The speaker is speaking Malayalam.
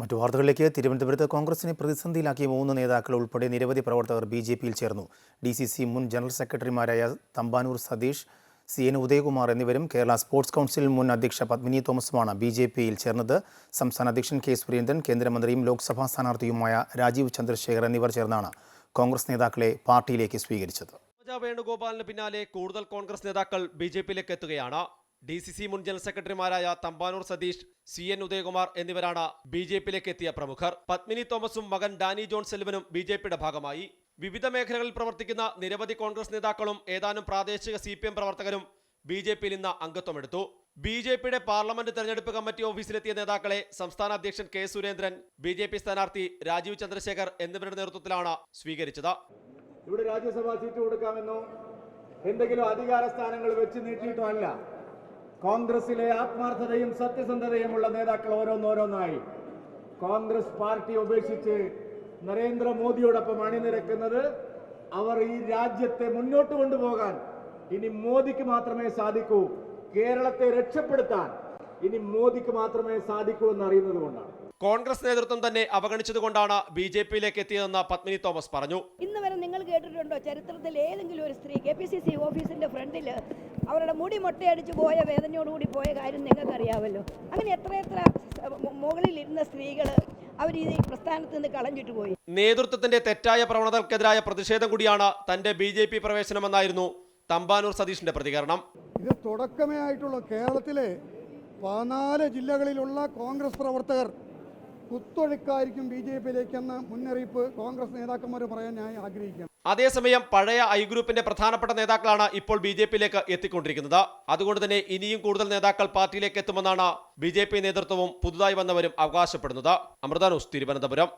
മറ്റു വാർത്തകളിലേക്ക്. തിരുവനന്തപുരത്ത് കോൺഗ്രസിനെ പ്രതിസന്ധിയിലാക്കിയ 3 നേതാക്കൾ ഉൾപ്പെടെ നിരവധി പ്രവർത്തകർ ബി.ജെ.പിയിൽ ചേർന്നു. DCC മുൻ ജനറൽ സെക്രട്ടറിമാരായ തമ്പാനൂർ സതീഷ്, CN ഉദയകുമാർ എന്നിവരും കേരള സ്പോർട്സ് കൗൺസിൽ മുൻ അധ്യക്ഷ പത്മിനി തോമസുമാണ് ബി.ജെ.പിയിൽ ചേർന്നത്. സംസ്ഥാന അധ്യക്ഷൻ കെ സുരേന്ദ്രൻ, കേന്ദ്രമന്ത്രിയും ലോക്സഭാ സ്ഥാനാർത്ഥിയുമായ രാജീവ് ചന്ദ്രശേഖർ എന്നിവർ ചേർന്നാണ് കോൺഗ്രസ് നേതാക്കളെ പാർട്ടിയിലേക്ക് സ്വീകരിച്ചത്. വേണുഗോപാലിന് പിന്നാലെ കൂടുതൽ കോൺഗ്രസ് നേതാക്കൾ ബി.ജെ.പിയിലേക്ക് എത്തുകയാണ്. DCC മുൻ ജനറൽ സെക്രട്ടറിമാരായ തമ്പാനൂർ സതീഷ്, CN ഉദയകുമാർ എന്നിവരാണ് ബി.ജെ.പിയിലേക്ക് എത്തിയ പ്രമുഖർ. പത്മിനി തോമസും മകൻ ഡാനി ജോൺ സെൽവനും ബി.ജെ.പിയുടെ ഭാഗമായി. വിവിധ മേഖലകളിൽ പ്രവർത്തിക്കുന്ന നിരവധി കോൺഗ്രസ് നേതാക്കളും ഏതാനും പ്രാദേശിക CPM പ്രവർത്തകരും ബി.ജെ.പിയിൽ ഇന്ന് അംഗത്വമെടുത്തു. ബി.ജെ.പിയുടെ പാർലമെന്റ് തെരഞ്ഞെടുപ്പ് കമ്മിറ്റി ഓഫീസിലെത്തിയ നേതാക്കളെ സംസ്ഥാന അധ്യക്ഷൻ കെ സുരേന്ദ്രൻ, ബി.ജെ.പി സ്ഥാനാർത്ഥി രാജീവ് ചന്ദ്രശേഖർ എന്നിവരുടെ നേതൃത്വത്തിലാണ് സ്വീകരിച്ചത്. ഇവിടെ രാജ്യസഭാ സീറ്റ് കൊടുക്കാമെന്നോ എന്തെങ്കിലും അധികാര സ്ഥാനങ്ങൾ വെച്ച് നീട്ടിയിട്ടുമല്ല. കോൺഗ്രസിലെ ആത്മാർത്ഥതയും സത്യസന്ധതയുമുള്ള നേതാക്കൾ ഓരോന്നോരോന്നായി കോൺഗ്രസ് പാർട്ടി ഉപേക്ഷിച്ച് നരേന്ദ്രമോദിയോടൊപ്പം അണിനിരക്കുന്നത് അവർ ഈ രാജ്യത്തെ മുന്നോട്ട് കൊണ്ടുപോകാൻ ഇനി മോദിക്ക് മാത്രമേ സാധിക്കൂ. കേരളത്തെ രക്ഷപ്പെടുത്താൻ ഇനി മോദിക്ക് മാത്രമേ സാധിക്കൂ എന്നറിയുന്നത് കൊണ്ടാണ്. കോൺഗ്രസ് നേതൃത്വം തന്നെ അവഗണിച്ചതുകൊണ്ടാണ് ബി.ജെ.പിയിലേക്ക് എത്തിയതെന്ന് പത്മിനി തോമസ് പറഞ്ഞു. ഇന്ന് വരെ നിങ്ങൾ കേട്ടിട്ടുണ്ടോ ചരിത്രത്തിൽ ഏതെങ്കിലും ഒരു സ്ത്രീ KPCC ഓഫീസിന്റെ ഫ്രണ്ടിൽ അവരുടെ മുടി മൊട്ടയടിച്ച് പോയ വേദനയോടുകൂടി പോയ കാര്യം നിങ്ങൾക്കറിയാമല്ലോ. അങ്ങനെ എത്രയെത്ര മുകളിൽ ഇരുന്ന സ്ത്രീകൾ അവർ ഈ പ്രസ്ഥാനത്ത് നിന്ന് കളഞ്ഞിട്ട് പോയി. നേതൃത്വത്തിന്റെ തെറ്റായ പ്രവണതകൾക്കെതിരായ പ്രതിഷേധം കൂടിയാണ് തന്റെ ബി.ജെ.പി പ്രവേശനമെന്നായിരുന്നു തമ്പാനൂർ സതീഷിന്റെ പ്രതികരണം. ഇത് തുടക്കമേ ആയിട്ടുള്ള കേരളത്തിലെ 14 ജില്ലകളിലുള്ള കോൺഗ്രസ് പ്രവർത്തകർ കുത്തൊഴുക്കായിരിക്കും ബി.ജെ.പിയിലേക്കെന്ന മുന്നറിയിപ്പ് കോൺഗ്രസ് നേതാക്കന്മാർ പറയാൻ ഞാൻ ആഗ്രഹിക്കുന്നു. അതേസമയം പഴയ ഐ ഗ്രൂപ്പിന്റെ പ്രധാനപ്പെട്ട നേതാക്കളാണ് ഇപ്പോൾ ബി.ജെ.പിയിലേക്ക് എത്തിക്കൊണ്ടിരിക്കുന്നത്. അതുകൊണ്ട് തന്നെ ഇനിയും കൂടുതൽ നേതാക്കൾ പാർട്ടിയിലേക്ക് എത്തുമെന്നാണ് ബി.ജെ.പി നേതൃത്വവും പുതുതായി വന്നവരും അവകാശപ്പെടുന്നത്. അമൃത ന്യൂസ്, തിരുവനന്തപുരം.